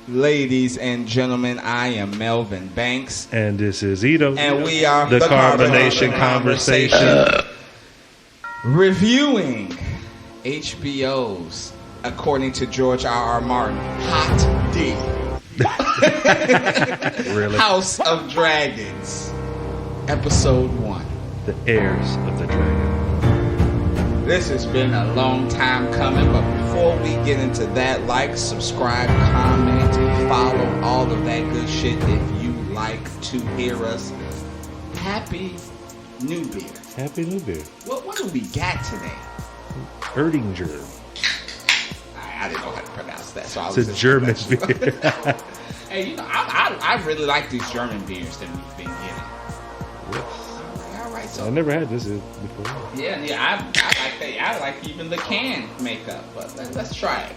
Ladies and gentlemen, I am Melvin Banks. And this is Ito. And we are the Carbonation Conversation. Reviewing HBO's, according to George R.R. Martin, Hot D. Really? House of Dragons, Episode 1. The Heirs of the Dragon. This has been a long time coming, but before we get into that, like, subscribe, comment, follow, all of that good shit if you like to hear us. Happy New Beer. Happy New Beer. What do we got today? Erdinger. I didn't know how to pronounce that, so I was It's a German beer. Hey, you know, I really like these German beers that we've been getting. All right, so I never had this before. yeah, I like that. I like even the can makeup, but let's try it.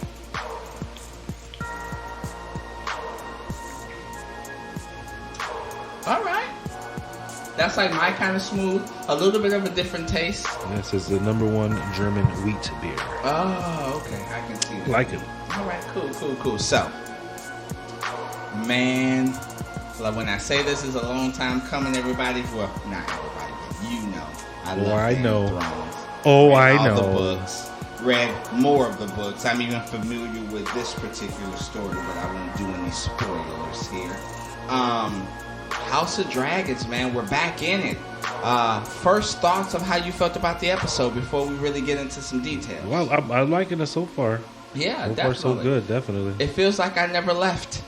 All right, that's like my kind of smooth. A little bit of a different taste. This is the #1 German wheat beer. Oh, okay, I can see that. Like it. All right, cool. So, man, like when I say this is a long time coming, everybody, well, not everybody, but you know, I love Game of Thrones. Read all the books, read more of the books. I'm even familiar with this particular story, but I won't do any spoilers here. House of Dragons, man, we're back in it. First thoughts of how you felt about the episode before we really get into some details. Well, I'm liking it so far. Yeah, so definitely. far so good, definitely. It feels like I never left.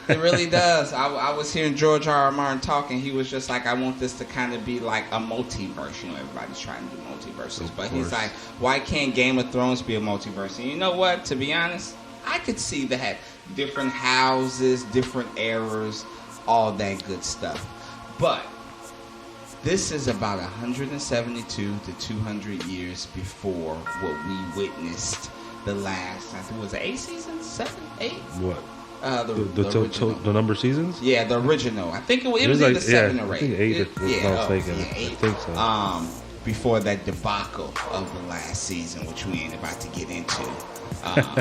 It really does. I was hearing George R.R. Martin talking. He was just like, I want this to kind of be like a multiverse. You know, everybody's trying to do multiverses. But he's like, why can't Game of Thrones be a multiverse? And you know what? To be honest, I could see that. Different houses, different eras, all that good stuff. But this is about 172 to 200 years before what we witnessed the last, I think it was 8 seasons? 7? 8? What? The number of seasons? Yeah, the original. I think it was either like, 7 or 8. I think 8 if I'm not mistaken. 8. I think so. Before that debacle of the last season, which we ain't about to get into.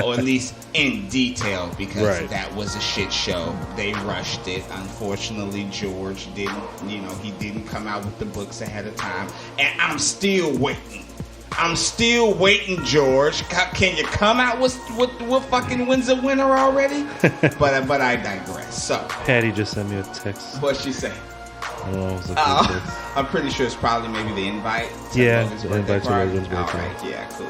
Or at least in detail, because that was a shit show. They rushed it. Unfortunately, George didn't, he didn't come out with the books ahead of time. And I'm still waiting. George. Can you come out with fucking wins a winner already? but I digress. So Patty just sent me a text. What'd she say? I'm pretty sure it's probably maybe the invite. Yeah, the invite to Logan's birthday. All right, yeah, cool.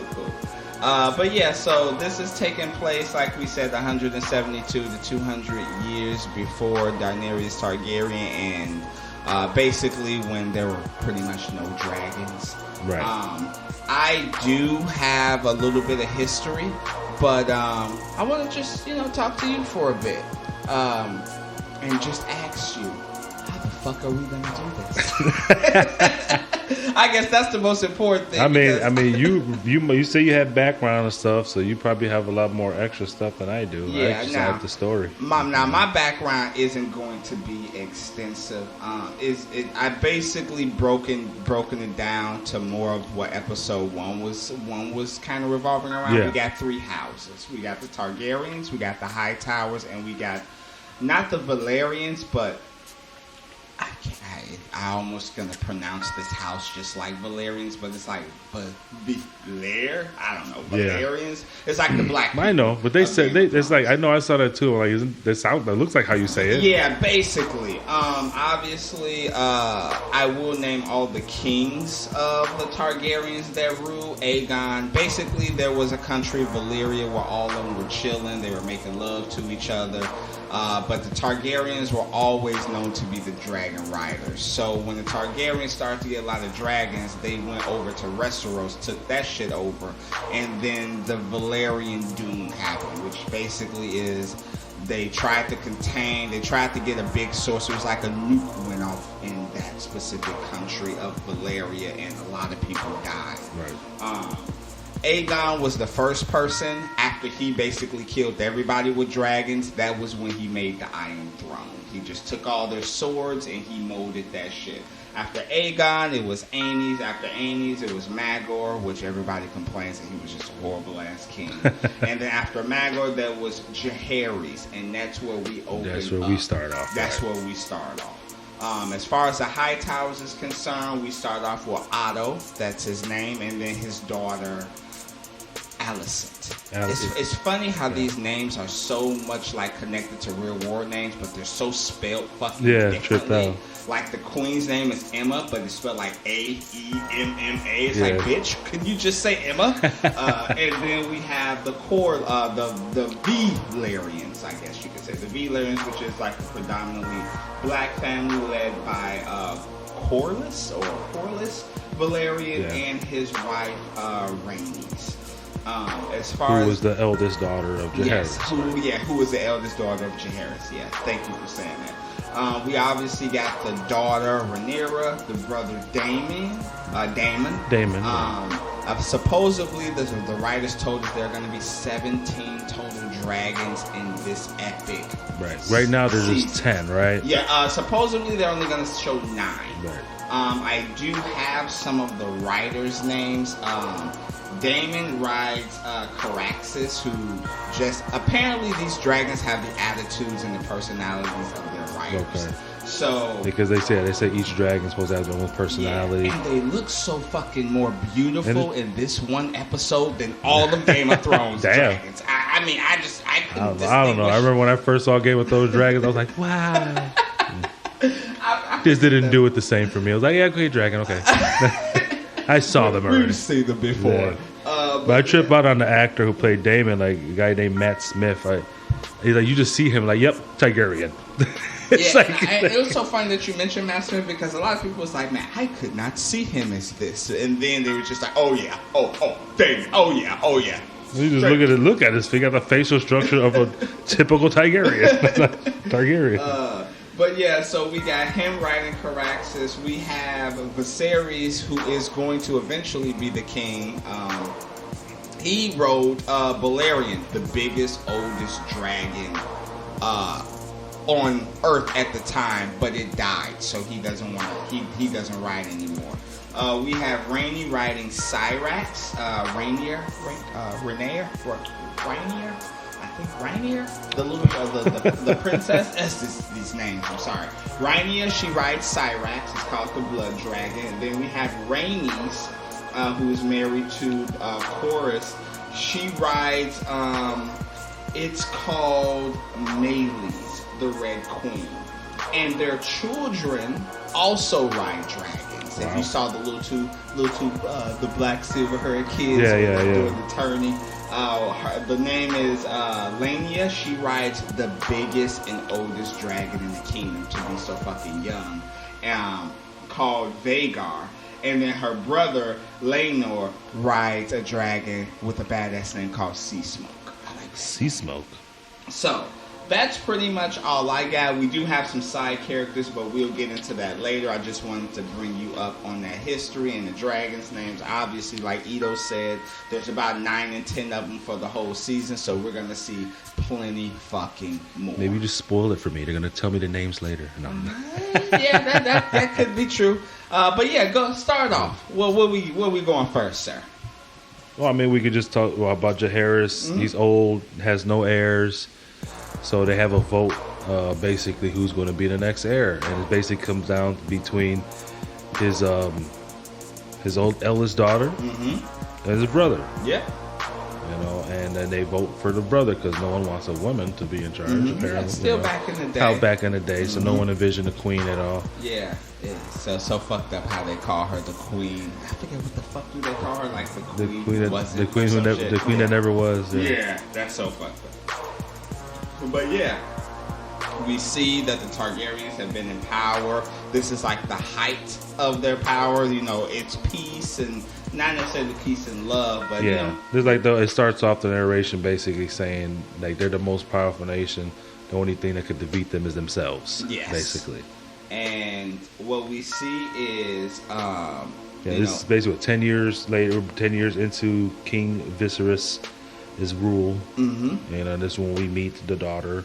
But yeah, so this is taking place, like we said, 172 to 200 years before Daenerys Targaryen, and basically when there were pretty much no dragons. Right. I do have a little bit of history, but I want to just talk to you for a bit, and just ask you, how the fuck are we gonna do this? I guess that's the most important thing. I mean, you say you have background and stuff, so you probably have a lot more extra stuff than I do. Yeah, I just have the story. My background isn't going to be extensive. I basically broken it down to more of what episode 1 was kind of revolving around. Yeah. We got 3 houses. We got the Targaryens, we got the High Towers, and we got not the Valerians, but I almost gonna pronounce this house just like Valerians, but it's like Valer. I don't know, Valerians. Yeah. It's like the black people. I know, but they said it's like I know I saw that too. Like, that looks like how you say it. Yeah, basically. Obviously, I will name all the kings of the Targaryens that rule. Aegon. Basically, there was a country, Valyria, where all of them were chilling. They were making love to each other. But the Targaryens were always known to be the dragon riders. So when the Targaryens started to get a lot of dragons, they went over to Westeros, took that shit over, and then the Valyrian Doom happened, which basically is they tried to get a big source. It was like a nuke went off in that specific country of Valyria, and a lot of people died. Right. Aegon was the first person, after he basically killed everybody with dragons, that was when he made the Iron Throne. He just took all their swords and he molded that shit. After Aegon, it was Aenys. After Aenys, it was Magor, which everybody complains that he was just a horrible ass king. And then after Magor, there was Jaehaerys, and that's where we open. That's where we start off. That's where we start off. As far as the High Towers is concerned, we start off with Otto, that's his name, and then his daughter, Alicent. It's funny how these names are so much like connected to real war names, but they're so spelled fucking differently. Like the queen's name is Emma, but it's spelled like A-E-M-M-A. It's like, bitch, could you just say Emma? And then we have the Valerians, I guess you could say. The Valerians, which is like a predominantly black family led by Corlys Valerian and his wife Rhaenys. As far who was the eldest daughter of Jaehaerys. Yes, who was the eldest daughter of Jaehaerys. Yeah, thank you for saying that. We obviously got the daughter Rhaenyra, the brother Daemon. Supposedly, the writers told us there are going to be 17 total dragons in this epic. Right now, there's just 10, right? Yeah. Supposedly, they're only going to show 9. Right. I do have some of the writers' names. Daemon rides Caraxes, who just apparently these dragons have the attitudes and the personalities of their riders. Okay. So because they say each dragon is supposed to have their own personality, and they look so fucking more beautiful in this one episode than all of Game of Thrones dragons. I couldn't. I don't know. I remember when I first saw Game of Thrones dragons, I was like, wow. This didn't do it the same for me. I was like, yeah, okay, dragon, okay. I saw them already. We've seen them before. Yeah. But I trip out on the actor who played Daemon, like a guy named Matt Smith. He's like, you just see him, like, yep, Targaryen. It was so funny that you mentioned Matt Smith because a lot of people was like, man, I could not see him as this, and then they were just like, oh yeah, Daemon, oh yeah. You just look at his. He got the facial structure of a typical Targaryen. But yeah, so we got him riding Caraxes. We have Viserys, who is going to eventually be the king. He rode Balerion, the biggest, oldest dragon on Earth at the time, but it died, so he doesn't ride anymore. We have Rhaenys riding Syrax, Rhaenyra. I think Rhaenyra, the princess. That's these names. I'm sorry. Rhaenyra, she rides Syrax. It's called the Blood Dragon. And then we have Rhaenys, who is married to Corlys. She rides. It's called Meleys, the Red Queen, and their children also ride dragons. Wow. If you saw the little two, the black silver-haired kids doing the tourney. The name is Lania. She rides the biggest and oldest dragon in the kingdom to be so fucking young, called Vhagar. And then her brother, Laenor, rides a dragon with a badass name called Sea Smoke. I like Sea Smoke. So, that's pretty much all I got. We do have some side characters, but we'll get into that later. I just wanted to bring you up on that history and the dragons' names. Obviously, like Ito said, there's about 9 and 10 of them for the whole season, so we're going to see plenty fucking more. Maybe you just spoil it for me. They're going to tell me the names later. No. Yeah, that could be true. But yeah, go start off. Well, where we going first, sir? Well, I mean, we could just talk about Jaehaerys. Mm-hmm. He's old, has no heirs. So they have a vote, basically, who's going to be the next heir, and it basically comes down between his old eldest daughter and his brother. Yeah. And then they vote for the brother because no one wants a woman to be in charge. Apparently, yeah, still back in the day. How back in the day, so no one envisioned the queen at all. Yeah. So fucked up how they call her the queen. I forget what the fuck do they call her, like the queen that never was. Yeah, that's so fucked up. But yeah, we see that the Targaryens have been in power. This is like the height of their power. It's peace and not necessarily peace and love, but there's it starts off the narration basically saying like they're the most powerful nation. The only thing that could defeat them is themselves. Yes, basically. And what we see is, this is basically 10 years later, 10 years into King Viserys' rule. And this is when we meet the daughter,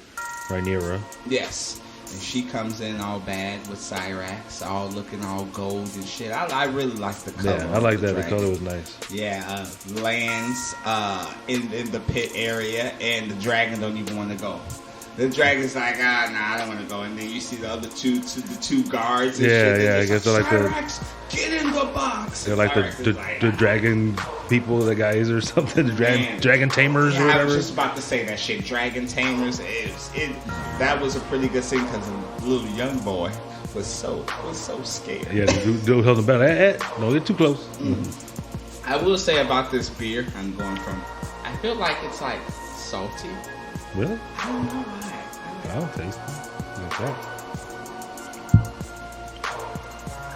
Rhaenyra. Yes. And she comes in all bad with Cyrax, all looking all gold and shit. I really like the color. Yeah, I like that. Dragon. The color was nice. Yeah, lands in the pit area, and the dragon don't even want to go. The dragon's like, nah, I don't want to go. And then you see the other two guards. And shit. I guess they're like Cyrax, get in the box. They're like the dragon people, the guys or something, the dragon tamers or whatever. I was just about to say that shit. Dragon tamers. That was a pretty good scene because the little young boy was so scared. Yeah, the dude held him back. Don't get too close. I will say about this beer, I'm going from. I feel like it's like salty. Really? I don't know why. I don't taste it. Like that.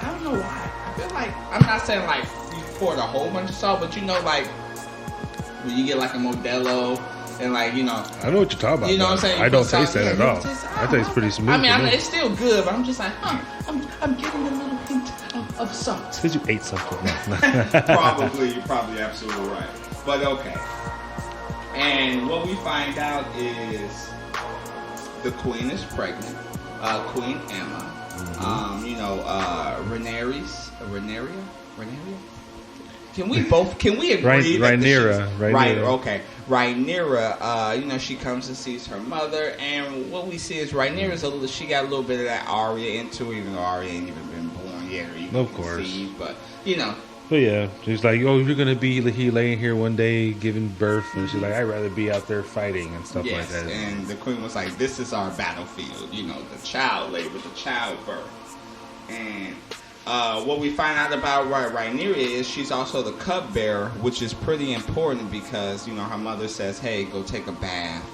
I don't know why. I feel like I'm not saying like you poured a whole bunch of salt, but you know, like when you get like a Modelo and like I know what you're talking about. You know what I'm saying? I don't taste that at all. That tastes pretty smooth. I mean, it's still good, but I'm just like, I'm getting a little hint of salt. Because you ate something. You're probably absolutely right. But okay. And what we find out is the queen is pregnant. Queen Emma. Rhaenyra? Can we agree Rhaenyra. Right, okay. Rhaenyra, she comes and sees her mother, and what we see is Rhaenyra's she got a little bit of that Arya into her, even though Arya ain't even been born yet or even conceived, but But yeah, she's like, you're gonna be laying here one day giving birth, and she's like, I'd rather be out there fighting and stuff like that. And the queen was like, this is our battlefield, the child labor, the childbirth. And what we find out about Rhaenyra is she's also the cupbearer, which is pretty important because her mother says, hey, go take a bath.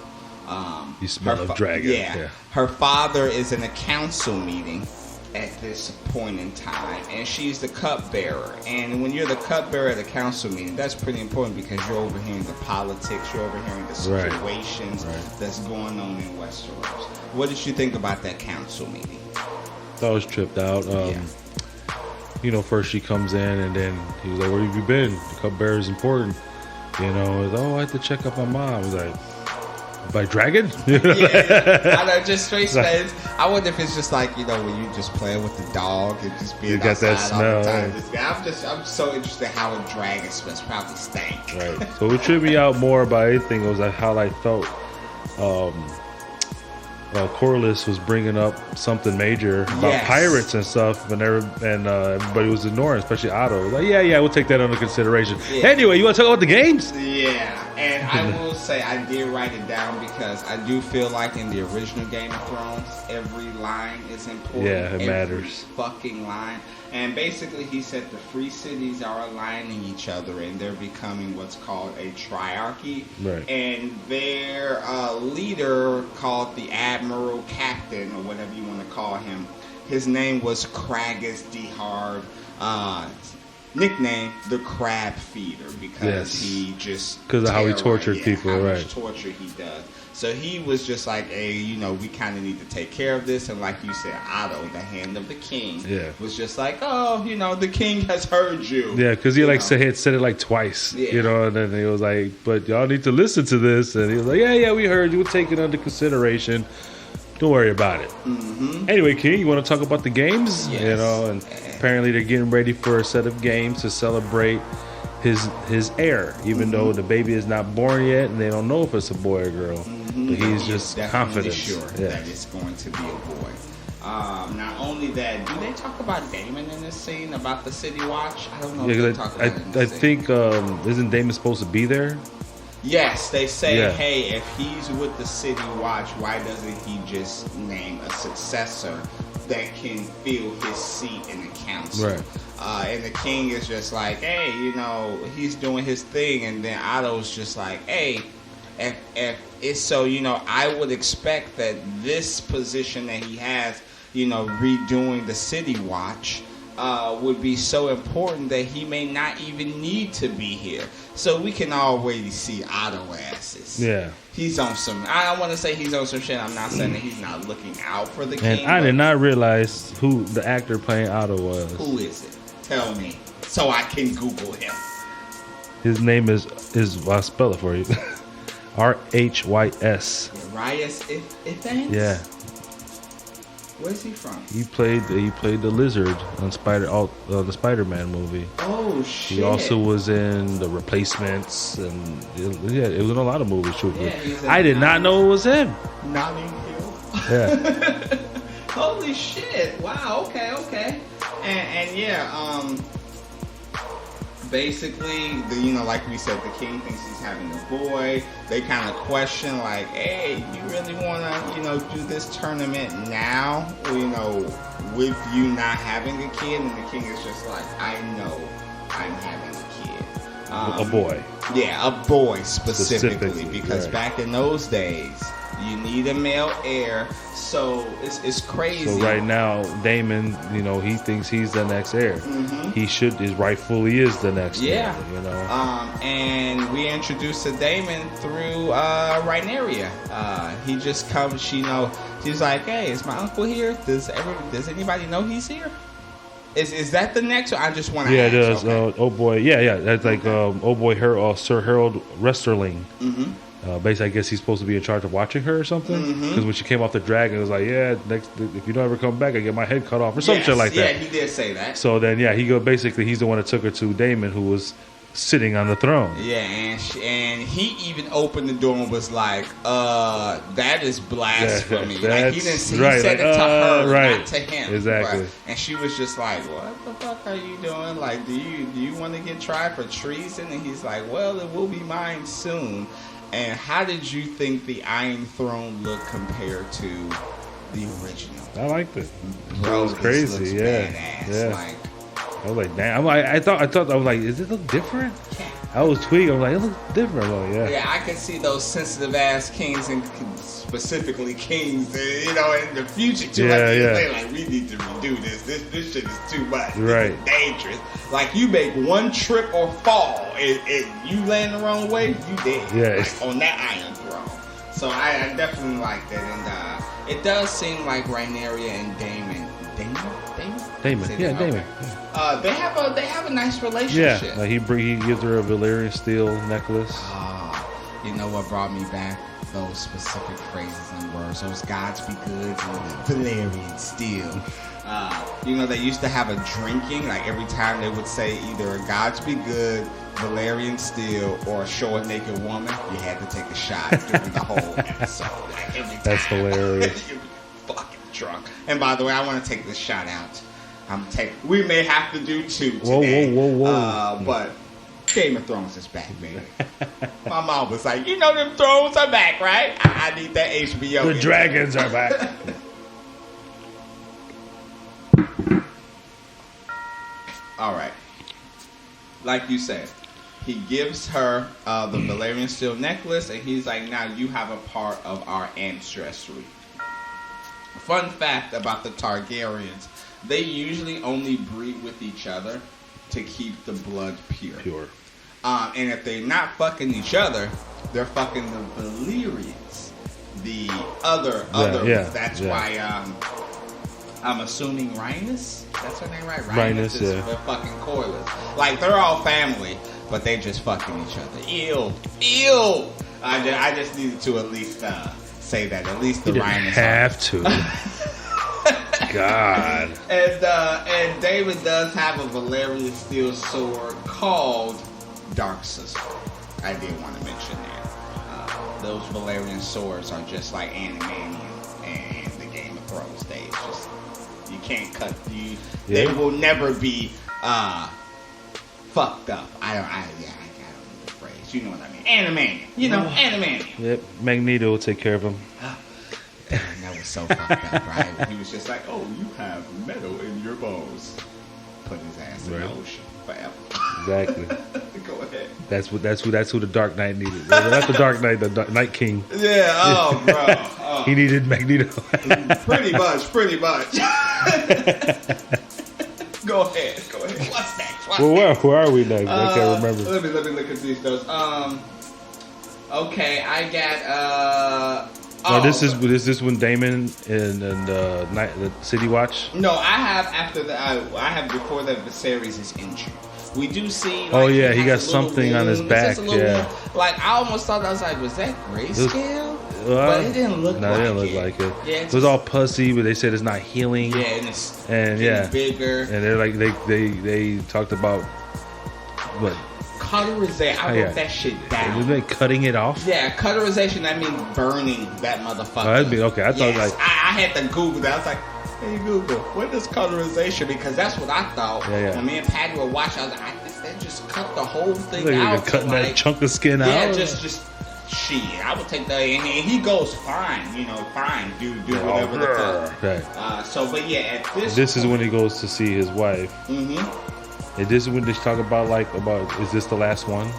You smell of dragon. Yeah, her father is in a council meeting at this point in time, and she's the cupbearer. And when you're the cupbearer at a council meeting, that's pretty important because you're overhearing the politics, you're overhearing the situations that's going on in Westeros. What did you think about that council meeting? I was tripped out. First she comes in, and then he was like, where have you been? The cupbearer is important. I had to check up on mom. I was like, by dragon? I know, just straight space. I wonder if it's just like, when you just playing with the dog and just being outside all the time. I'm so interested how a dragon smells. Probably stank. Right. So what tripped me out more about anything was like how I felt Corlys was bringing up something major about pirates and stuff, and everybody was ignoring, especially Otto. Like, we'll take that under consideration. Yeah. Anyway, you want to talk about the games? Yeah, and I will say I did write it down because I do feel like in the original Game of Thrones, every line is important. Yeah, it matters. Fucking line. And basically, he said the free cities are aligning each other, and they're becoming what's called a triarchy. Right. And their leader, called the Admiral Captain, or whatever you want to call him, his name was Kragus Dehard, nicknamed the Crab Feeder, because he just because of how he tortured people, how right? Much torture he does. So he was just like, hey, we kind of need to take care of this. And like you said, Otto, the hand of the king, was just like, oh, the king has heard you. Yeah, because he said it like twice, and then he was like, but y'all need to listen to this. And he was like, yeah, we heard you. We'll take it under consideration. Don't worry about it. Mm-hmm. Anyway, King, you want to talk about the games? Yes. And apparently they're getting ready for a set of games to celebrate his heir, even though the baby is not born yet, and they don't know if it's a boy or girl. But he's just confident sure that it's going to be a boy. Not only that, do they talk about Damon in this scene about the City Watch? I don't know if they talk about it in this scene. think isn't Damon supposed to be there? Yes, they say, hey, if he's with the City Watch, why doesn't he just name a successor that can fill his seat in the council? Right. And the king is just like, hey, he's doing his thing, and then Otto's just like, hey, if it's so, I would expect that this position that he has, redoing the City Watch, would be so important that he may not even need to be here. So we can already see Otto asses. Yeah. He's on some, I don't want to say he's on some shit. I'm not saying that he's not looking out for the king. And I did not realize who the actor playing Otto was. Who is it? Tell me, so I can Google him. His name is I'll spell it for you. Rhys. Rhys Ifans? Yeah. Where's he from? He played the Lizard on the Spider-Man movie. Oh shit! He also was in The Replacements, and it was in a lot of movies. Yeah, I did not know it was him. Notting Hill. Yeah. Holy shit! Wow. Okay. And yeah. Basically, like we said, the king thinks he's having a boy. They kind of question, like, hey, you really want to, do this tournament now, with you not having a kid? And the king is just like, I know I'm having a kid. A boy. Yeah, a boy specifically because right. back in those days, you need a male heir. So it's crazy. So right now, Damon, he thinks he's the next heir. Mm-hmm. He rightfully is the next heir. And we introduced to Damon through Rhaenyra. He just comes, she's like, hey, is my uncle here? Does anybody know he's here? Is that the next one? I just want to ask. Yeah, it does. Okay. Oh boy, yeah. That's like Sir Harold Westerling. Mm-hmm. Basically, I guess he's supposed to be in charge of watching her or something. Because Mm-hmm. when she came off the dragon, it was like, yeah, if you don't ever come back, I get my head cut off or some shit like that. Yeah, he did say that. So then, basically, he's the one that took her to Damon, who was sitting on the throne. Yeah, and he even opened the door and was like, that is blasphemy. Like, he said it to her, not to him. Exactly. Right? And she was just like, what the fuck are you doing? Like, do you want to get tried for treason? And he's like, well, it will be mine soon. And how did you think the Iron Throne looked compared to the original? I liked it. Bro, it was crazy. Yeah. Badass. Yeah. Like, I was like, damn. I thought I was like, is it look different? yeah. I was tweaking. I was like, it looks different. I'm like, yeah. Yeah, I can see those sensitive ass kings and specifically kings, in the future too. Like we need to redo this. This shit is too much. Right. This is dangerous. Like you make one trip or fall, and you land the wrong way, you dead. Yeah. Like, on that Iron Throne. So I definitely like that, and it does seem like Rhaenyra and Damon. Damon. Yeah, Damon. They have a nice relationship. Yeah, like he gives her a Valyrian steel necklace. You know what brought me back? Those specific phrases and words. Those gods be good and Valyrian steel. They used to have a drinking, like every time they would say either a gods be good, Valyrian steel, or show a naked woman, you had to take a shot during the whole episode. Like every time. That's hilarious. You'd be fucking drunk. And by the way, I want to take this shot out. We may have to do two today. Whoa. But Game of Thrones is back, baby. My mom was like, them thrones are back, right? I need that HBO. The dragons are back. All right. Like you said, he gives her the Valyrian steel necklace, and he's like, now you have a part of our ancestry. Fun fact about the Targaryens, they usually only breed with each other to keep the blood pure. And if they're not fucking each other, they're fucking the Valyrians. The other. That's why I'm assuming Rhaenys. That's her name, right? Rhaenys is the fucking Coilers. Like, they're all family, but they just fucking each other. Ew. I just needed to at least say that. At least the Rhaenys have to. God. And David does have a Valyrian steel sword called Dark Sister. I did want to mention that. Those Valyrian swords are just like Animanium and the Game of Thrones days. Just you can't cut. They will never be fucked up. I don't know the phrase. You know what I mean? Animanium. Animanium. Yep. Magneto will take care of him. That was so fucked up, right? He was just like, "Oh, you have metal in your bones." Put his ass in the ocean forever. Exactly. Go ahead. That's who the Dark Knight needed. Not the Dark Knight, the Night King. Yeah. Oh, bro. Oh. He needed Magneto. Pretty much. Go ahead. What's next? Where are we next? I can't remember. Let me look at these notes. Okay, I got this is when Damon and the City Watch. No, I have after the I have before the Viserys is injured. We do see. He got something on his back. Yeah, like I almost thought I was like, was that grayscale? but it didn't look no, like it didn't look it. like it. Yeah, it was all pussy, but they said it's not healing. Yeah, and it's and bigger. And they're like they talked about what cauterization. I wrote that shit down. Wasn't they cutting it off? Yeah, cauterization. That means burning that motherfucker. Oh, that'd be okay. I thought like I had to Google that. I was like, hey Google, what is cauterization? Because that's what I thought. Yeah. When me and Patty were watching, I was like, I think they just cut the whole thing like out. Cutting that chunk of skin out. Yeah, just shit. I would take that, and he goes fine. Fine. Do whatever the fuck. Right. But yeah, at this. This is when he goes to see his wife. Mm-hmm. And this is when they talk about is this the last one?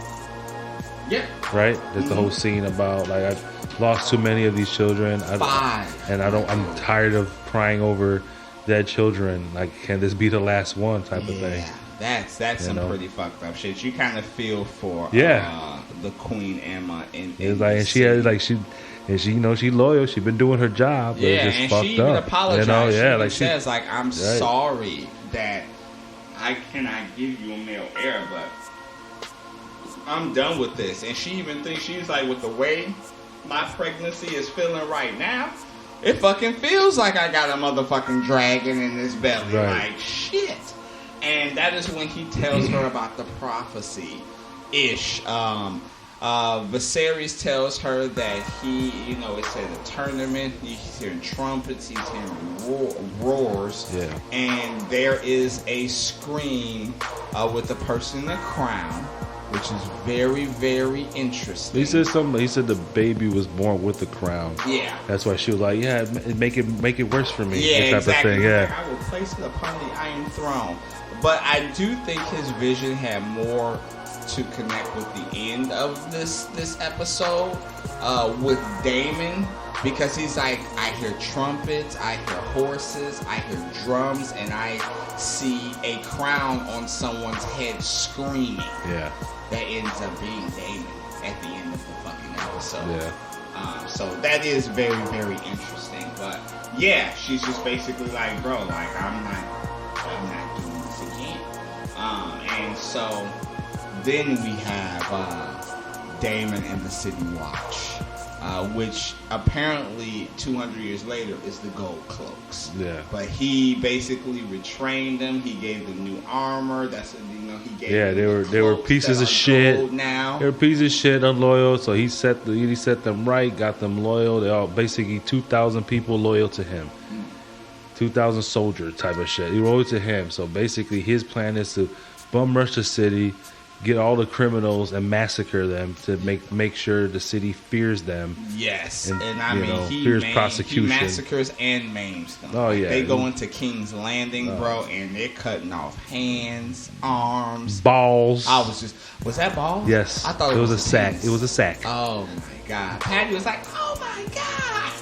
Yeah. Right. There's the whole scene about like I've lost too many of these children. 5. And I'm tired of crying over dead children. Like, can this be the last one? Type of thing. That's some pretty fucked up shit. You kind of feel for the Queen Emma in it's like, and she has like she loyal. She been doing her job. But yeah, it's just and fucked she even up. apologized. She says like, I'm sorry that I cannot give you a male heir, but I'm done with this. And she even thinks, she's like, with the way my pregnancy is feeling right now, it fucking feels like I got a motherfucking dragon in this belly. Right. Like, shit. And that is when he tells her about the prophecy-ish. Viserys tells her that it's at a tournament. He's hearing trumpets. He's hearing roars. Yeah. And there is a scream with the person in the crown, which is very, very interesting. He said something. He said the baby was born with the crown. Yeah. That's why she was like, yeah, make it worse for me. Yeah, type exactly. Of thing. Yeah. I will place it upon the Iron Throne. But I do think his vision had more to connect with the end of this episode with Daemon, because he's like, I hear trumpets, I hear horses, I hear drums, and I see a crown on someone's head screaming. Yeah. That ends up being Daemon at the end of the fucking episode. Yeah. So that is very, very interesting. But yeah, she's just basically like, bro, like I'm not doing this again. And so then we have Daemon and the City Watch, which apparently 200 years later is the Gold Cloaks. Yeah. But he basically retrained them. He gave them new armor. He gave. Yeah, them they were pieces of shit. Now they were pieces of shit, unloyal. So he set them right, got them loyal. They all basically 2,000 people loyal to him. 2,000 soldier type of shit. He loyal to him. So basically, his plan is to bum rush the city, get all the criminals and massacre them to make sure the city fears them. Yes, and he fears prosecution. He massacres and maims them. Oh yeah, they go into King's Landing, bro, and they're cutting off hands, arms, balls. Was that balls? Yes, I thought it was a sack. It was a sack. Oh my god, Patty was like, oh my god,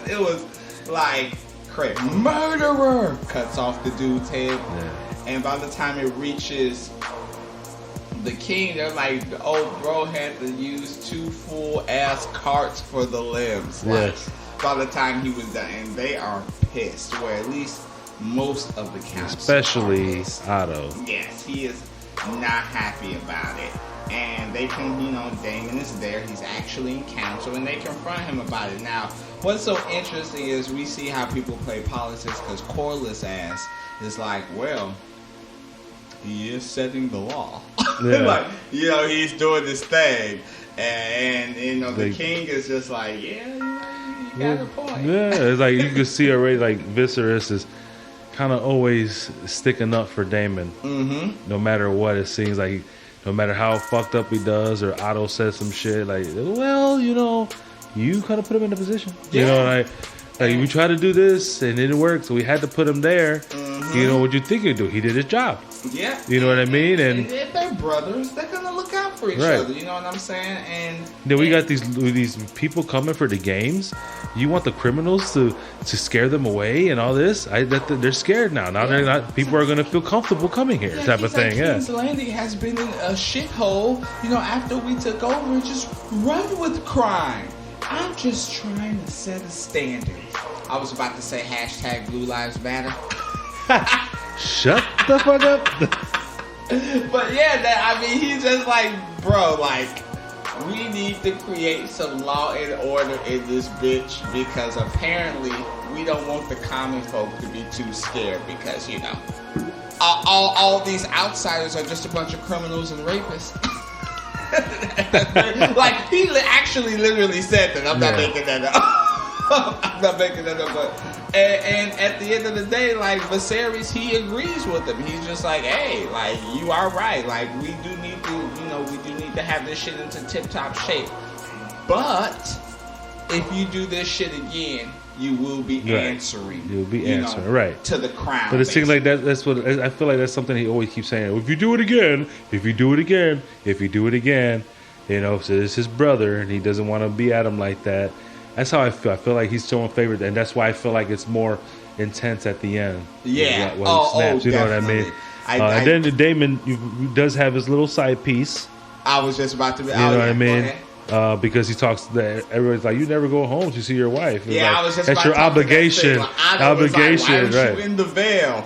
it was like crazy. Murderer cuts off the dude's head, and by the time it reaches the king, they're like, the old bro had to use 2 full ass carts for the limbs. Yes. By the time he was done, and they are pissed. Where at least most of the council, especially Otto. Yes, he is not happy about it. And they can, Daemon is there. He's actually in council, and they confront him about it. Now, what's so interesting is we see how people play politics, because Corlys ass is like, well, he is setting the law. Yeah. He's doing this thing. And the king is just like, yeah, you got a point. Yeah, it's like you can see already, like, Viserys is kind of always sticking up for Daemon. Mm-hmm. No matter what, it seems like, no matter how fucked up he does, or Otto says some shit, like, well, you kind of put him in a position. Yeah. Like we tried to do this and it didn't work, so we had to put him there. Mm-hmm. What you think he'd do? He did his job. Yeah. You know what I mean? And if they're brothers, they're gonna look out for each other. You know what I'm saying? And then we got these people coming for the games. You want the criminals to scare them away and all this? They're scared now. Now they're not. People are gonna feel comfortable coming here, type of thing. King's Landing has been in a shithole. After we took over, just run with crime. I'm just trying to set a standard. I was about to say hashtag Blue Lives Matter. Shut the fuck up. But yeah, he's just like, bro, like, we need to create some law and order in this bitch because apparently we don't want the common folk to be too scared because, you know, all these outsiders are just a bunch of criminals and rapists. Like, he actually literally said that. I'm not making that up. I'm not making that up. But, and at the end of the day, like, Viserys, he agrees with him. He's just like, hey, like, you are right. Like, we do need to, you know, have this shit into tip-top shape. But if you do this shit again, you will be answering. You'll be answering, right, to the crown. But it seems like that's what I feel like. That's something he always keeps saying. If you do it again, if you do it again, if you do it again, you know. So it's his brother, and he doesn't want to be at him like that. That's how I feel. I feel like he's showing favor, and that's why I feel like it's more intense at the end. Yeah. When he snaps, you know what I mean? And then Damon does have his little side piece. I was just about to be. You know what I mean? Because he talks that everybody's like, you never go home to see your wife. Yeah, like, I was just that's about your to obligation. Obligation, like, why aren't you in the veil?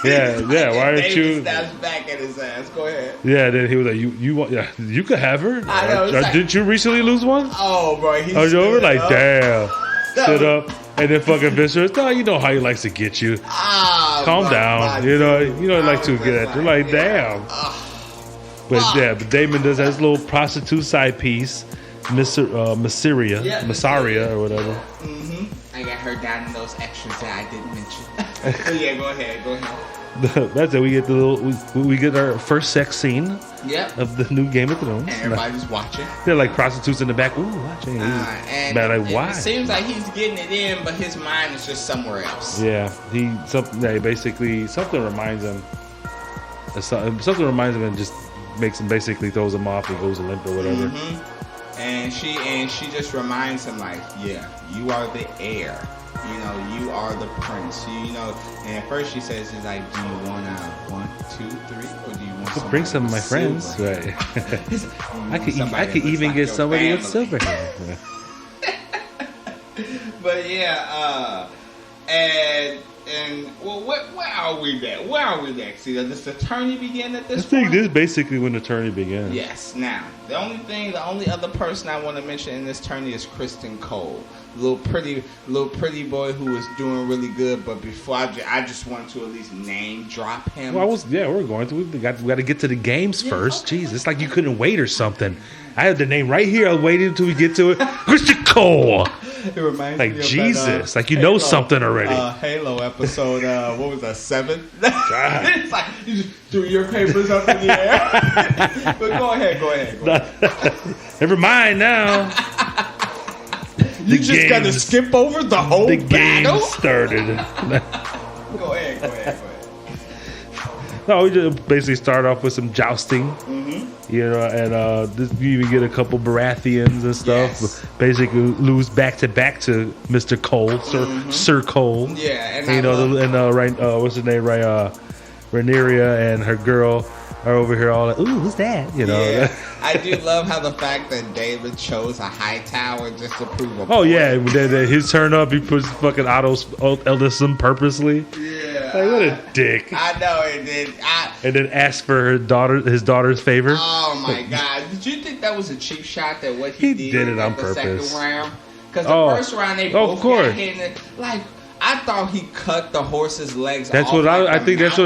Yeah. Why aren't you? Snaps back at his ass. Go ahead. Yeah. Then he was like, you want? Yeah, you could have her. I know. Like, didn't you recently lose one? Oh, bro. He's over like, damn. Stood up. And then fucking Viserys, no, you know how he likes to get you. Calm down. You know he likes to get at you. Like, damn. But Damon does have his little prostitute side piece, Massaria or whatever. Mm-hmm. I got her down in those extras that I didn't mention. But yeah, go ahead. That's it. We get we get our first sex scene. Yep. Of the new Game of Thrones. And everybody's watching. They're like prostitutes in the back. Ooh, watching. And like, why? It seems like he's getting it in, but his mind is just somewhere else. Yeah, basically something reminds him. Something reminds him and just makes him basically throws him off. He goes limp or whatever. Mm-hmm. And she just reminds him like, yeah, you are the heir. You know, you are the prince. You know, and at first she says, "Is like, do you want 1, 2, 3, or do you want to bring some of my friends?" Right. I could even get somebody with silver hair. But yeah, and well, where are we at? Where are we next? See, does the tourney begin at this point? I think this is basically when the tourney begins. Yes. Now, the only other person I want to mention in this tourney is Kristen Cole. Little pretty boy who is doing really good. But before I just want to at least name drop him. Well, we're going to. We got to get to the games first. Okay. Jeez, it's like you couldn't wait or something. I had the name right here. I was waiting until we get to it. Kristen Cole. It reminds me of Jesus, that, like you know something already. Halo episode, what was that, 7? It's like you just threw your papers up in the air. But go ahead. Never mind now. You just got to skip over the whole battle? Game started. Go ahead. No, we just basically start off with some jousting. Mm-hmm. You know, and you even get a couple Baratheons and stuff. Yes. Basically, lose back to Mr. Cole, Sir Cole. Yeah, and what's his name? Rhaenyra and her girl are over here all like, ooh, who's that? You know. Yeah. I do love how the fact that David chose a high tower just to prove a point. Oh yeah, his turn up, he puts fucking Otto's eldest son purposely. Yeah, like, what a dick. I know it did. And then ask for his daughter's favor. Oh my god! Did you think that was a cheap shot? That what he did it on the purpose. Second round, because the first round they both got hit. Like, I thought he cut the horse's legs. That's off what I think. That's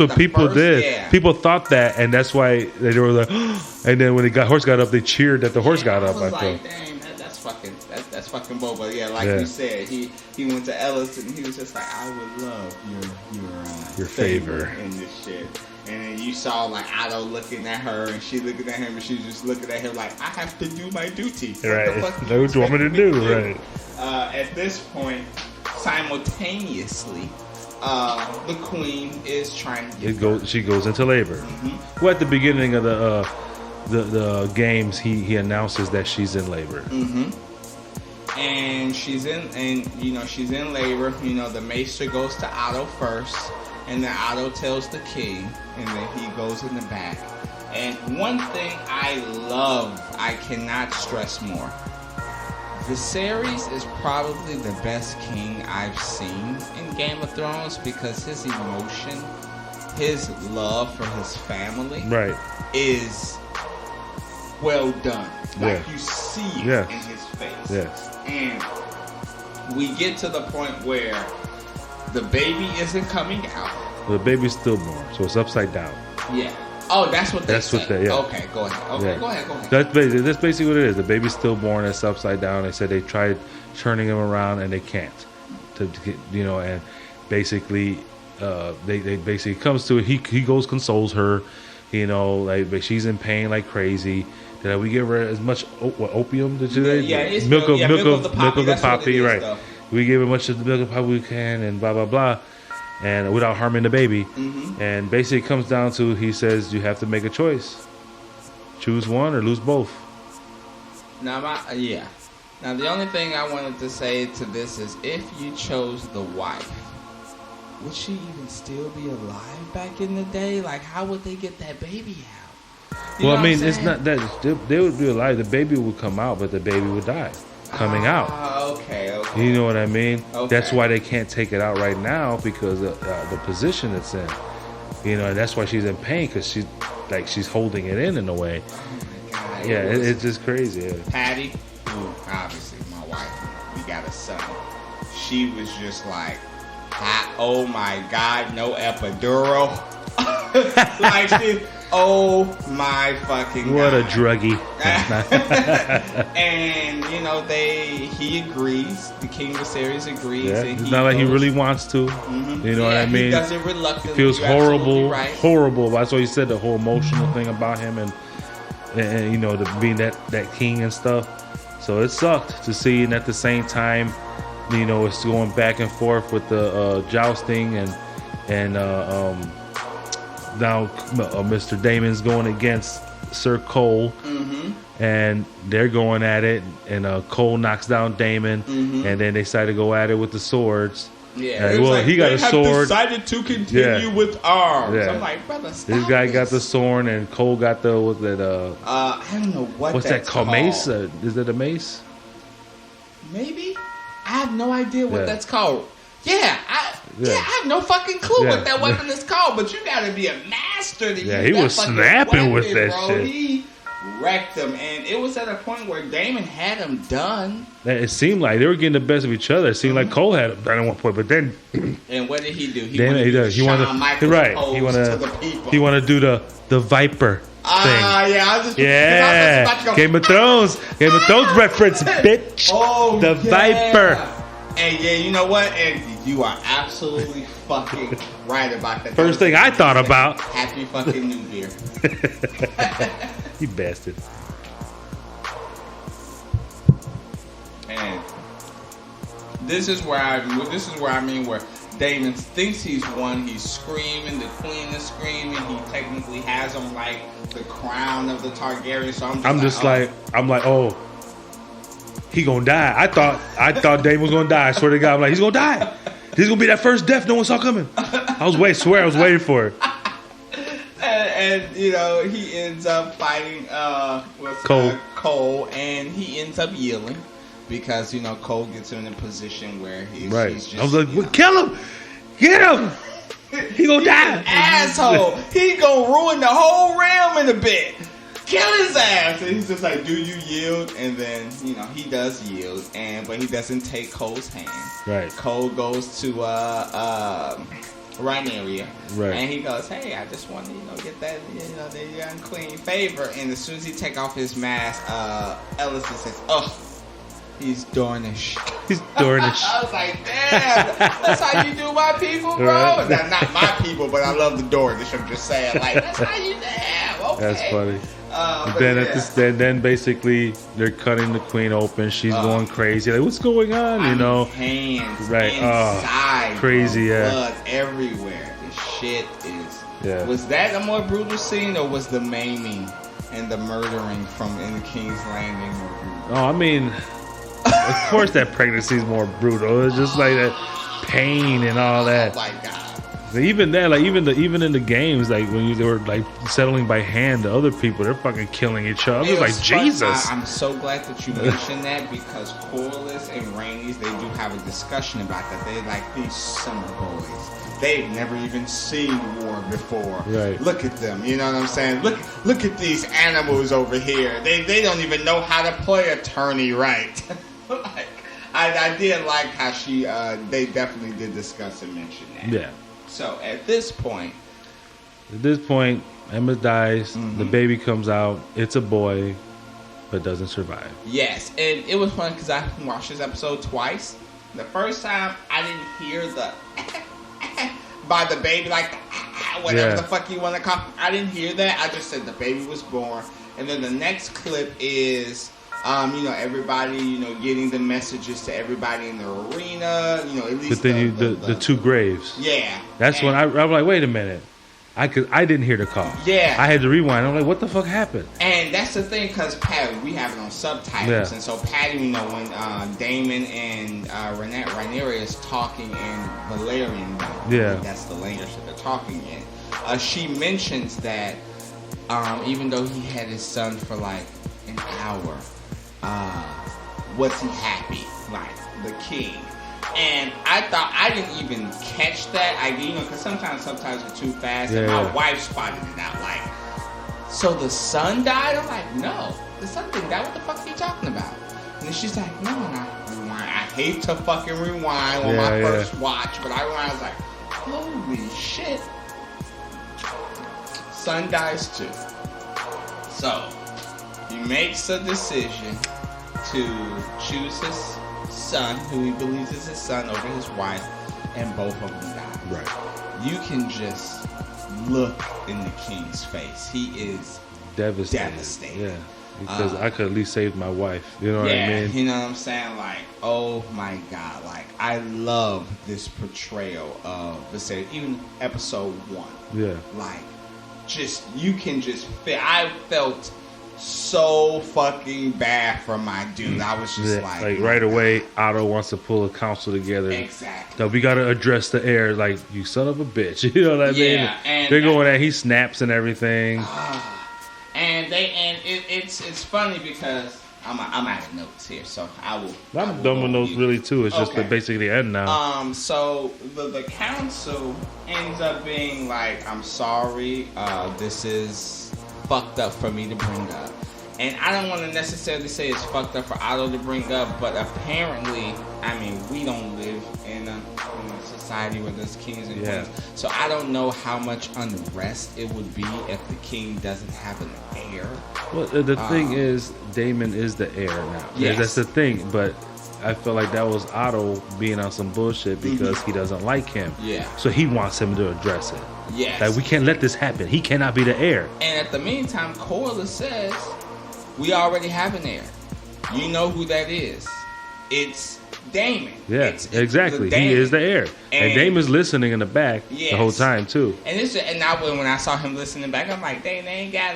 what people did. Yeah. People thought that, and that's why they were like. And then when the horse got up, they cheered that the horse got up. I was like, dang, that's fucking boba. Yeah, like you said, he went to Ellis and he was just like, I would love your favor in this shit. And then you saw like Otto looking at her, and she looking at him, and she was just looking at him like, I have to do my duty. Right. What do you want me to do? Right. At this point, simultaneously, the queen is trying to she goes into labor. Mm-hmm. Well, at the beginning of the games, he announces that she's in labor. Mm-hmm. And she's in labor. You know, the maester goes to Otto first, and then Otto tells the king, and then he goes in the back. And one thing I cannot stress more. Viserys is probably the best king I've seen in Game of Thrones because his emotion, his love for his family, right, is well done. Like Yeah. you see it Yes. in his face. Yes. And we get to the point where the baby isn't coming out. The baby's stillborn, so it's upside down. Yeah. Oh, that's what they That's say. what they- yeah. Okay, go ahead. Okay, Yeah. go ahead. That's basically what it is. The baby's stillborn. It's upside down. They said they tried turning him around and they can't. To get, and basically, they basically comes to it. He goes consoles her. Like she's in pain like crazy. Did we give her as much opium? Did you? Yeah, it's milk of the poppy. milk of the That's what it poppy, is, right? though. We gave her much of the milk of the poppy we can, and blah blah blah, and without harming the baby. Mm-hmm. And basically, it comes down to he says you have to make a choice, choose one or lose both. Now, Now, the only thing I wanted to say to this is, if you chose the wife, would she even still be alive back in the day? Like, how would they get that baby out? You know Well, I what mean, I'm it's saying? not that they would be alive. The baby would come out, but the baby would die coming out. Okay. You know what I mean? Okay. That's why they can't take it out right now because of the position it's in. And that's why she's in pain because she's holding it in a way. God, Yeah, it's just crazy. Yeah. Patty, who obviously my wife, we got a son. She was just like, oh my God, no epidural. Like, oh my fucking God. What a druggie. And he agrees. The King Viserys agrees. Yeah, And it's not like he goes- really wants to. Mhm. You know what I mean? He does it reluctantly. It feels You're absolutely horrible, right. horrible. That's why he said the whole emotional thing about him and the being that king and stuff. So it sucked to see, and at the same time, it's going back and forth with the jousting and now Mr. Damon's going against Sir Cole, and they're going at it, and Cole knocks down Damon, and then they decide to go at it with the swords. Yeah, Well, like, he got they a have sword. decided to continue with arms. Yeah. I'm like, brother, stop This guy got this. the sword, and Cole got the I don't know what's that that's called? Mace? Is it a mace? Maybe. I have no idea what Yeah. that's called. Yeah, I have no fucking clue what that weapon is called. But you got to be a master to use he that was fucking snapping with weapon, that bro. shit. He wrecked him, and it was at a point where Damon had him done. It seemed like they were getting the best of each other. It seemed like Cole had him done at one point, but then And what did he do? He Damon, wanted he to does. He wanted Shawn Michaels right. pose He to wanted the people. he wanted to do the Viper thing. Yeah, I was just Yeah, about to go, Game of Thrones reference, bitch. Oh, The Viper. And yeah, you know what? And you are absolutely fucking right about that. First thing I thought about. Happy fucking New Year. You bastard. And this is where I mean where Damon thinks he's won. He's screaming. The queen is screaming. He technically has him like the crown of the Targaryen. So I'm like, oh, he gonna die. I thought Damon was gonna die. I swear to God, I'm like, he's gonna die. He's gonna be that first death no one saw coming. I was waiting for it. And he ends up fighting Cole, and he ends up yielding because Cole gets him in a position where he's just, I was like, well, kill him, get him. He gonna die. Asshole. He gonna ruin the whole realm in a bit. Kill his ass. And he's just like, do you yield? And then, he does yield, but he doesn't take Cole's hand. Right. Cole goes to Rhaenyra. Right. And he goes, hey, I just want to, get that, the young queen favor. And as soon as he take off his mask, Ellison says, oh, he's Dornish. He's Dornish. I was like, damn, that's how you do my people, bro. Right. Not my people, but I love the Dornish. I'm just saying, like, that's how you damn. Okay. That's funny. But Then basically they're cutting the queen open. She's going crazy. Like, what's going on? Hands Right. inside, Crazy. bro. Yeah. Blood everywhere. This shit is. Yeah. Was that a more brutal scene, or was the maiming and the murdering in the King's Landing more brutal? Oh, I mean, of course that pregnancy is more brutal. It's just like that pain and all that. Oh my God. Even that, like even in the games, like when they were like settling by hand, the other people they're fucking killing each other. I was like, Jesus. I'm so glad that you mentioned that because Corliss and Rainey's they do have a discussion about that. They like these summer boys. They've never even seen war before. Right. Look at them. You know what I'm saying? Look at these animals over here. They don't even know how to play attorney right. Like, I did like how they definitely did discuss and mention that. Yeah. So at this point, Emma dies. The baby comes out. It's a boy, but doesn't survive. Yes, and it was fun because I watched this episode twice. The first time I didn't hear the by the baby, like whatever the fuck you want to call. I didn't hear that. I just said the baby was born, and then the next clip is. Everybody, getting the messages to everybody in the arena, at least. But then the two graves. Yeah. That's when I was like, wait a minute. I didn't hear the call. Yeah. I had to rewind. I'm like, what the fuck happened? And that's the thing, because Patty, we have it on subtitles. Yeah. And so Patty, when Damon and Rhaenyra is talking in Valerian, that's the language that they're talking in. She mentions that even though he had his son for like an hour, was he happy, like the king? And I thought I didn't even catch that. Because sometimes subtitles are too fast. And my wife spotted it out. Like, so the son died? I'm like, no, the son didn't die. What the fuck are you talking about? And then she's like, no. And I rewind. I hate to fucking rewind on my first watch, but I rewind. I was like, holy shit, son dies too. So he makes a decision to choose his son, who he believes is his son, over his wife, and both of them die. Right. You can just look in the king's face. He is devastated. Yeah. Because I could at least save my wife. You know what I mean? You know what I'm saying? Like, oh my God. Like, I love this portrayal of, let's say, even episode 1. Yeah. Like, you can just feel, I felt so fucking bad for my dude. I was just like right away, Otto wants to pull a council together. Exactly. No, we got to address the heir. Like, you son of a bitch. You know what I mean? And they're going at, he snaps and everything. It's funny because I'm out of notes here, so I will. I'm done with notes really too. It's just basically the end now. So the council ends up being like, I'm sorry, this is fucked up for me to bring up. And I don't want to necessarily say it's fucked up for Otto to bring up, but apparently, we don't live in a society where there's kings and queens. So I don't know how much unrest it would be if the king doesn't have an heir. Well, the thing is, Damon is the heir now. Yes. That's the thing, but I feel like that was Otto being on some bullshit because he doesn't like him. Yeah. So he wants him to address it. Yes. Like, we can't let this happen. He cannot be the heir. And at the meantime, Corliss says, we already have an heir. You know who that is. It's Damon. Yeah, it's exactly. He is the heir. And Damon's listening in the back the whole time, too. And when I saw him listening back, I'm like, they ain't got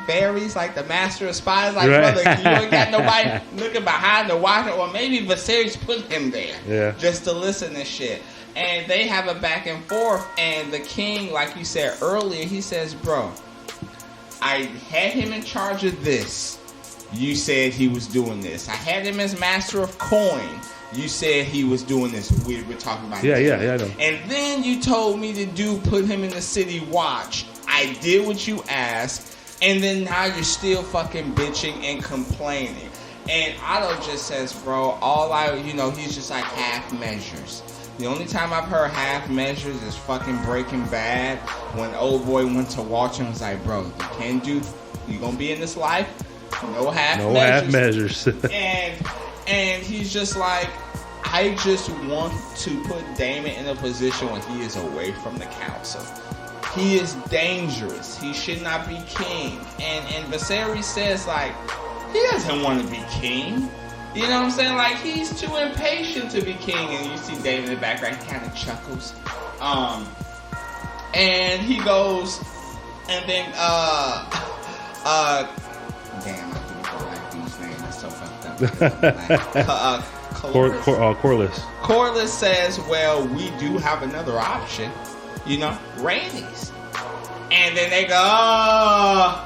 Varys, like the master of spies. Like, brother, you ain't got nobody looking behind the water. Or maybe Viserys put him there just to listen to shit. And they have a back and forth. And the king, like you said earlier, he says, bro, I had him in charge of this. You said he was doing this. I had him as master of coin. You said he was doing this. We're talking about I know. And then you told me to put him in the city watch. I did what you asked. And then now you're still fucking bitching and complaining. And Otto just says, bro, he's just like half measures. The only time I've heard half measures is fucking Breaking Bad. When old boy went to watch him, was like, bro, you gonna be in this life? No half measures. and he's just like, I just want to put Damon in a position when he is away from the council. He is dangerous. He should not be king. And Viserys says, like, he doesn't want to be king. You know what I'm saying? Like, he's too impatient to be king. And you see Damon in the background, he kind of chuckles. And he goes, and then, damn, I can't go back to his name. That's so fucked up. Corliss. Corliss says, well, we do have another option. Randy's. And then they go,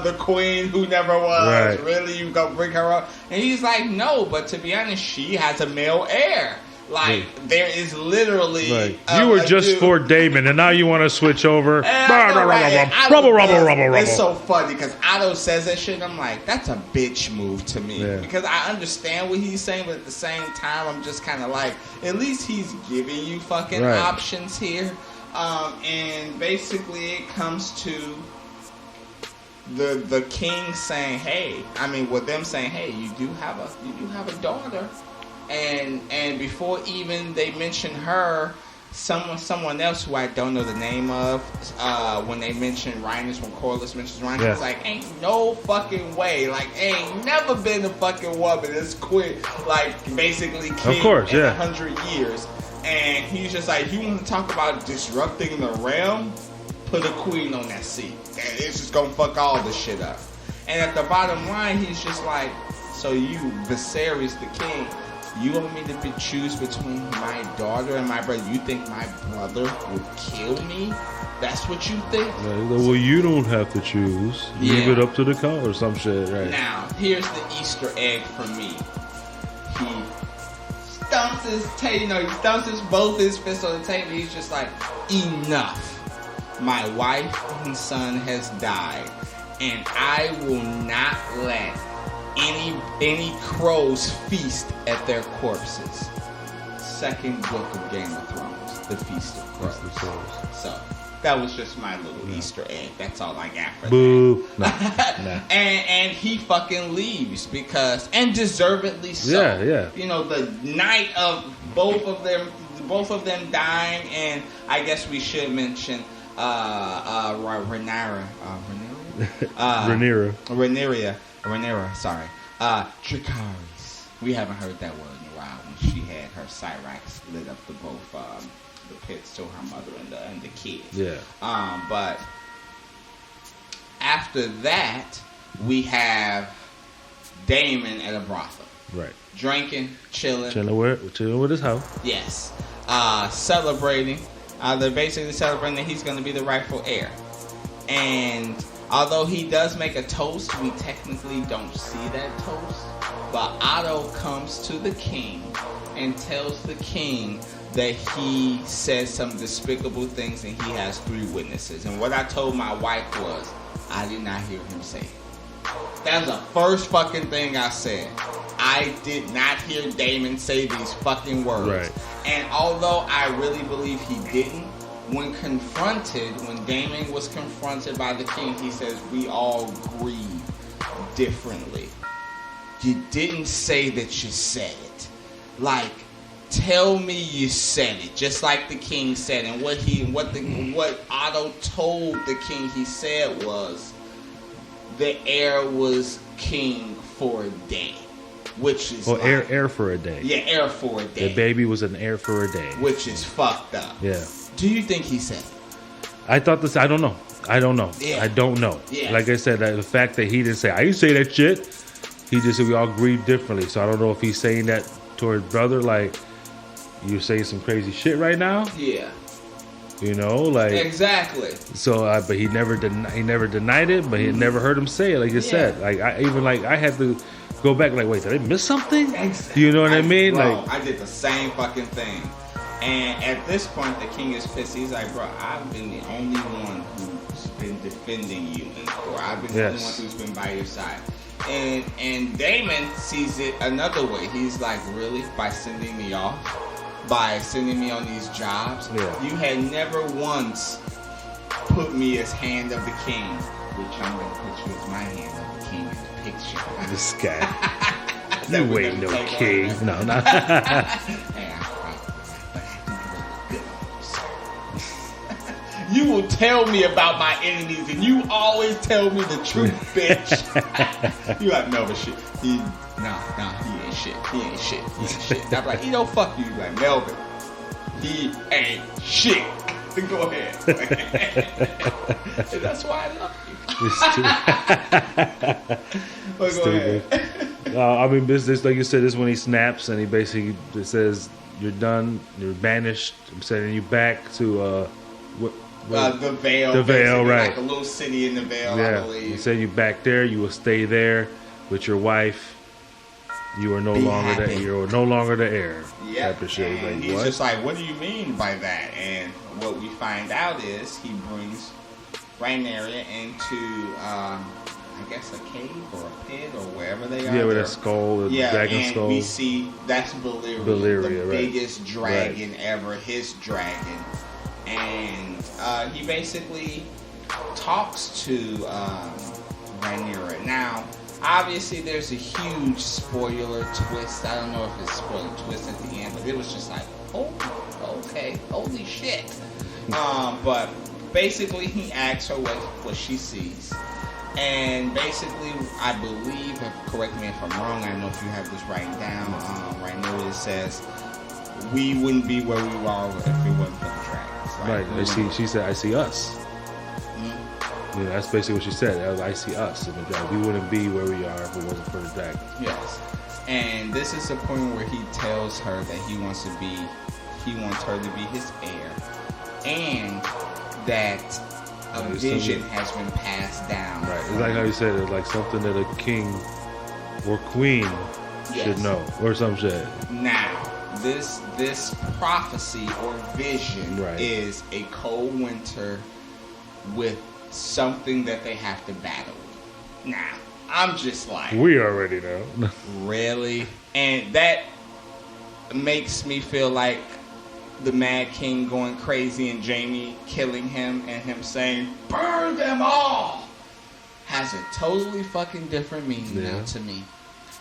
the queen who never was. Right. Really, you gonna bring her up? And he's like, no, but to be honest, she has a male heir. Like, there is literally... Like, you were just for Damon, and now you want to switch over. Rubble. It's so funny, because Otto says that shit, and I'm like, that's a bitch move to me. Yeah. Because I understand what he's saying, but at the same time, I'm just kind of like, at least he's giving you fucking options here. And basically, it comes to the king saying, them saying, hey, you do have a daughter. And before even they mention her, someone else who I don't know the name of, when they mention Rhinus, when Corliss mentions Rhinus, it's like, ain't no fucking way. Like, ain't never been a fucking woman that's quit, like, basically king in 100 years. And he's just like, you want to talk about disrupting the realm? Put a queen on that seat. And it's just going to fuck all this shit up. And at the bottom line, he's just like, so you, Viserys the king, you want me to choose between my daughter and my brother? You think my brother would kill me? That's what you think? Well, you don't have to choose. Leave it up to the count or some shit, right? Now, here's the Easter egg for me. He stumps his both his fists on the table. He's just like, enough. My wife and son has died, and I will not let any crows feast at their corpses. Second book of Game of Thrones, The Feast of Crows. So that was just my little Easter egg. That's all I got for Boo. that. No. And he fucking leaves and deservedly so. Yeah. The night of both of them dying, and I guess we should mention Rhaenyra, sorry. Dracarys. We haven't heard that word in a while when she had her Cyrax lit up the both the pits to her mother and the kid. Yeah. But after that, we have Daemon at a brothel. Right. Drinking, chilling with his house. Yes. Celebrating. They're basically celebrating that he's going to be the rightful heir. And although he does make a toast, we technically don't see that toast. But Otto comes to the king and tells the king that he says some despicable things and he has 3 witnesses. And what I told my wife was, I did not hear him say it. That was the first fucking thing I said. I did not hear Daemon say these fucking words. Right. And although I really believe he didn't, when Daemon was confronted by the king, he says, we all grieve differently. You didn't say that you said it. Like, tell me you said it, just like the king said. And what Otto told the king he said was, the heir was king for a day. Which is heir for a day. Yeah, heir for a day. The baby was an heir for a day. Which is fucked up. Yeah. Do you think he said it? I thought this. I don't know. Yeah. I don't know. Yeah. Like I said, the fact that he didn't say, I didn't say that shit. He just said we all grieve differently. So I don't know if he's saying that to his brother, like, you're saying some crazy shit right now. Yeah. Like exactly. So, but he never denied it. But he never heard him say it. Like you said, like I had to go back. Like, wait, did I miss something? Exactly. You know what I mean? Bro, like I did the same fucking thing. And at this point, the king is pissed. He's like, bro, I've been the only one who's been defending you in court. I've been the only one who's been by your side. And Daemon sees it another way. He's like, really? By sending me off? By sending me on these jobs? Yeah. You had never once put me as hand of the king, which I'm going to put you as my hand of the king in the picture. This guy. You ain't no king. No. You will tell me about my enemies, and you always tell me the truth, bitch. You like, no, but shit. He ain't shit. He ain't shit. And I'm like, fuck you. Like, Melvin, he ain't shit. Go ahead. And that's why I love you. But go ahead. I mean, this, like you said, this is when he snaps and he basically says, you're done. You're banished. I'm sending you back to the Vale. The Vale, right? Like a little city in the Vale, I Yeah, believe. you send you back there. You will stay there with your wife. You are no longer happy. you're no longer the heir. Yeah, Type of shit. and Like, he's what? just like, what do you mean by that? And what we find out is he brings Rhaenyra into, I guess, a cave or a pit or wherever they are. Yeah, with They're- a skull, a dragon and skull. we see that's Valyria, Valyria, the right. biggest dragon ever, his dragon. And he basically talks to Rhaenyra. Now, obviously, there's a huge spoiler twist. I don't know if it's spoiler twist at the end, but it was just like, oh, okay, holy shit. But basically, he asks her what she sees. And basically, I believe, correct me if I'm wrong, I don't know if you have this written down, Rhaenyra says, we wouldn't be where we are if it wasn't for the dragons. Right. She said, I see us. Mm-hmm. You know, that's basically what she said. I see us in the dragon. We wouldn't be where we are if it wasn't for the dragon. Yes. And this is the point where he tells her that he wants her to be his heir. And that a vision has been passed down. Right. It's like how you said it, like something that a king or queen should know, or some shit. Now, this prophecy or vision Right. is a cold winter with something that they have to battle with. Now, I'm just like, We already know. really? And that makes me feel like the Mad King going crazy and Jaime killing him and him saying, burn them all, has a totally fucking different meaning now to me.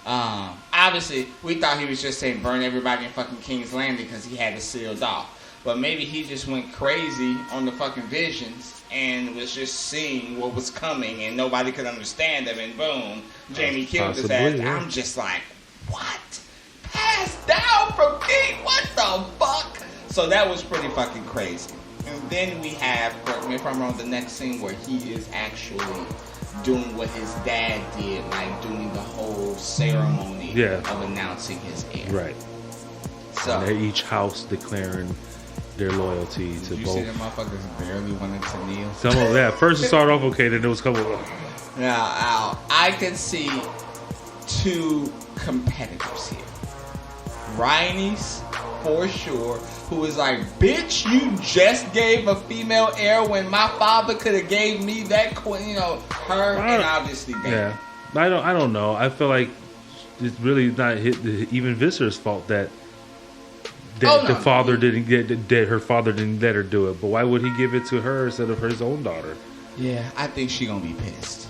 Obviously, we thought he was just saying burn everybody in fucking King's Landing because he had it sealed off. But maybe he just went crazy on the fucking visions and was just seeing what was coming and nobody could understand him, and boom, Jaime killed his ass. Yeah. I'm just like, what? Passed down from King? What the fuck? So that was pretty fucking crazy. And then we have, correct me if I'm wrong, the next scene where he is actually doing what his dad did, like doing the whole ceremony of announcing his heir. Right. So and they're each house declaring their loyalty to you both. see the motherfuckers barely wanted to kneel. Some of first it started off okay, then there was a couple of Now, I can see two competitors here. Rhaenys, for sure, who is like, bitch, you just gave a female heir when my father could have gave me that queen, her, and obviously Daemon. Yeah. I don't know. I feel like it's really not even Viserys' fault that her father didn't let her do it. But why would he give it to her instead of his own daughter? Yeah, I think she's gonna be pissed.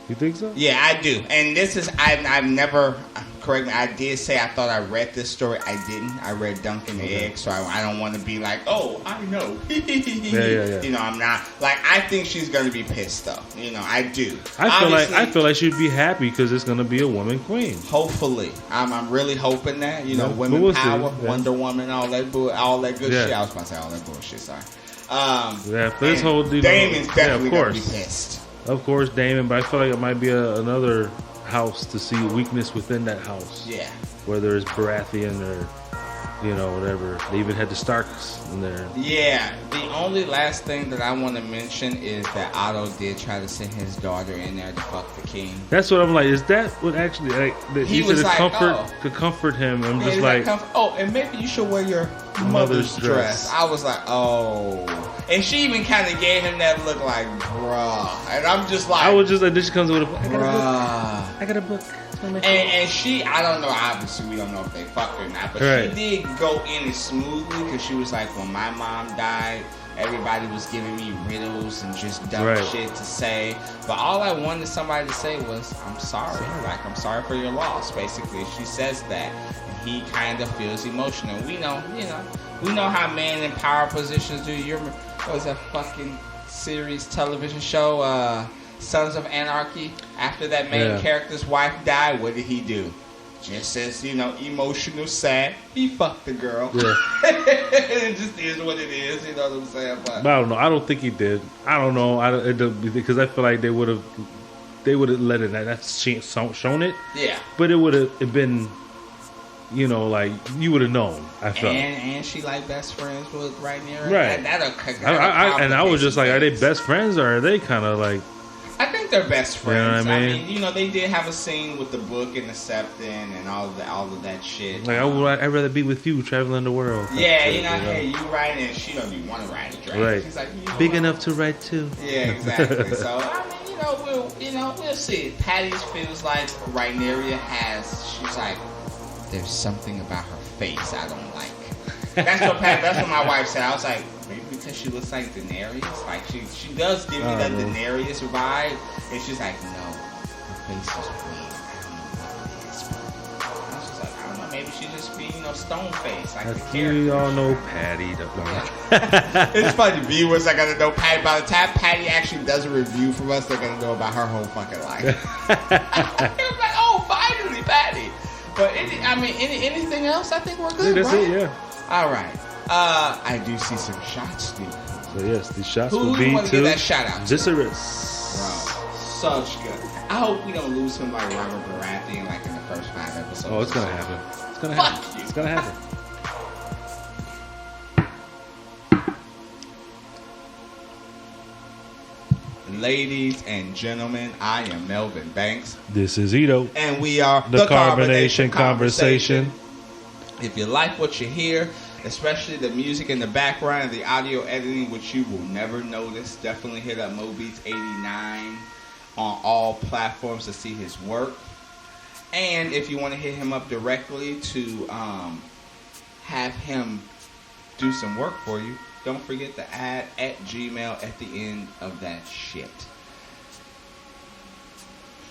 You think so? Yeah, I do. And this is, I've never, correct me, I did say I thought I read this story. I didn't. I read Dunk and the Egg, so I don't want to be like, oh, I know. Yeah. I'm not. Like, I think she's going to be pissed, though. I do. I feel like she'd be happy because it's going to be a woman queen. Hopefully. I'm really hoping that. Women we'll power, see. Wonder Woman, all that good shit. I was about to say all that bullshit, sorry. For this whole... Daemon's definitely going to be pissed. Of course, Daemon, but I feel like it might be another house to see weakness within that house. Yeah. Whether it's Baratheon or, whatever. They even had the Starks in there. Yeah. The only last thing that I want to mention is that Otto did try to send his daughter in there to fuck the king. That's what I'm like. Is that what actually... He was like, to comfort him. I'm just like... and maybe you should wear your mother's dress. I was like, oh... And she even kind of gave him that look like, bruh. And I'm just like... I was just like, this comes with a book. I got a book. And she, I don't know, obviously we don't know if they fucked or not, but she did go in it smoothly because she was like, when my mom died, everybody was giving me riddles and just dumb shit to say. But all I wanted somebody to say was, I'm sorry. Like, I'm sorry for your loss, basically. She says that. And he kind of feels emotional. We know how men in power positions do. What was that fucking series, television show, Sons of Anarchy? After that main character's wife died, what did he do? Just says, emotional, sad. He fucked the girl. Yeah. It just is what it is. You know what I'm saying? But I don't know. I don't think he did. I don't know. Because I feel like they would have let it. That's shown it. Yeah. But it would have been you know, like you would have known. I felt. And she like best friends with Rhaenyra. Right. I was just like, are they best friends or are they kind of like? I think they're best friends. You know what I mean? You know, they did have a scene with the book and the septon and all of that shit. Like, I'd rather be with you traveling the world. Yeah, you know, hey, you ride, and she don't even want to ride a dragon. Right. She's like, big enough to ride too. Yeah, exactly. So I mean, we'll see. Patty feels like Rhaenyra she's like, there's something about her face I don't like. That's what my wife said. I was like, maybe because she looks like Daenerys. Like she does give me that Daenerys vibe. And she's like, no, her face is weird. I was just like, I don't know. Maybe she just be, stone face. Like the character. We all know Patty. It's funny. Viewers are gonna know Patty. By the time Patty actually does a review from us, they're gonna know about her whole fucking life. It was like, oh, finally, Patty. But anything else? I think we're good. That's right? it. Yeah. All right. I do see some shots, dude. So yes, these shots Who will be want to to give that shout out? Viserys. Wow, such good. I hope we don't lose him like Robert Baratheon in the first 5 episodes. Oh, it's gonna happen. It's gonna Fuck happen. you. It's gonna happen. Ladies and gentlemen, I am Melvin Banks. This is Ito. And we are The Carbonation Conversation. If you like what you hear, especially the music in the background and the audio editing, which you will never notice, definitely hit up MoBeats89 on all platforms to see his work. And if you want to hit him up directly to have him do some work for you, don't forget to add @Gmail at the end of that shit.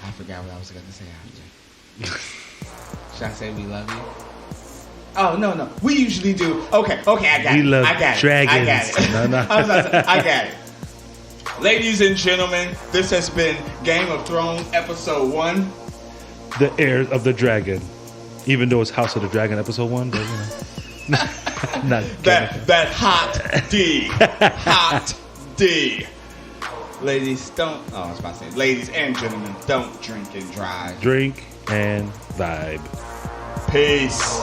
I forgot what I was going to say after. Should I say we love you? Oh, no. We usually do. Okay, I got it. We love dragons. I got it. No. I got it. Ladies and gentlemen, this has been Game of Thrones Episode 1. The Heirs of the Dragon. Even though it's House of the Dragon Episode 1, but not that hot D. Hot D. Ladies, ladies and gentlemen, don't drink and drive. Drink and vibe. Peace.